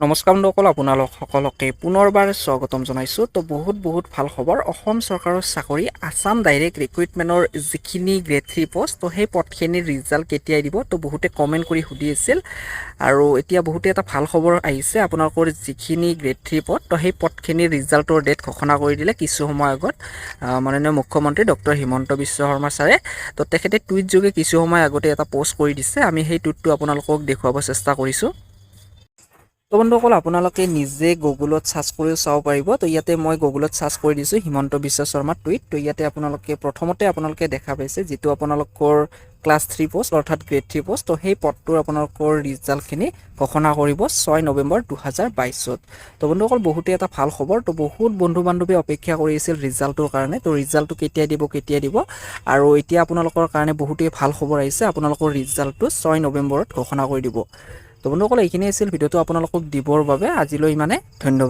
নমস্কাৰ বন্ধুসকল, আপোনালোক সকলোকে পুনৰবাৰ স্বাগতম জনাইছোঁ। তো বহুত ভাল খবৰ। অসম চৰকাৰৰ চাকৰি আসাম ডাইৰেক্ট ৰিক্ৰুইটমেণ্টৰ যিখিনি গ্ৰেড 3 পোষ্ট, তো সেই পদখিনিৰ ৰিজাল্ট কেতিয়া দিব, তো বহুতে কমেণ্ট কৰি সুধি আছিল। আৰু এতিয়া বহুতে এটা ভাল খবৰ আহিছে, আপোনালোকৰ যিখিনি গ্ৰেড 3 পদ, তো সেই পদখিনিৰ ৰিজাল্টৰ ডেট ঘোষণা কৰি দিলে কিছু সময় আগত মাননীয় মুখ্যমন্ত্ৰী ডক্টৰ হিমন্ত বিশ্ব শৰ্মা ছাৰে। তো তেখেতে টুইট যোগে কিছু সময় আগতে এটা পোষ্ট কৰি দিছে। আমি সেই টুইটটো আপোনালোকক দেখুৱাব চেষ্টা কৰিছোঁ। তো বন্ধুসকল, আপোনালোকে নিজে গুগলত সাৰ্চ কৰিও চাব পাৰিব। তো ইয়াতে মই গুগলত সাৰ্চ কৰি দিছোঁ হিমন্ত বিশ্ব শৰ্মাৰ টুইট। তো ইয়াতে প্ৰথমতে আপোনালোকে দেখা পাইছে যিটো আপোনালোকৰ ক্লাছ 3 পোষ্ট অৰ্থাৎ গ্ৰেড 3 পোষ্ট। তো সেই পদটোৰ আপোনালোকৰ ৰিজাল্টখিনি ঘোষণা কৰিব 6 নৱেম্বৰ 2022। তো বন্ধুসকল, বহুতে এটা ভাল খবৰ। তো বহুত বন্ধু বান্ধৱী অপেক্ষা কৰি আছিল ৰিজাল্টৰ কাৰণে। তো ৰিজাল্টটো কেতিয়া দিব আৰু এতিয়া আপোনালোকৰ কাৰণে বহুতেই ভাল খবৰ আহিছে। আপোনালোকৰ ৰিজাল্টটো 6 নৱেম্বৰত ঘোষণা কৰি দিব। তো বন্ধুসকল, এইখিনি আছিল ভিডিঅ'টো আপোনালোকক দিবৰ বাবে। আজিলৈ ইমানে, ধন্যবাদ।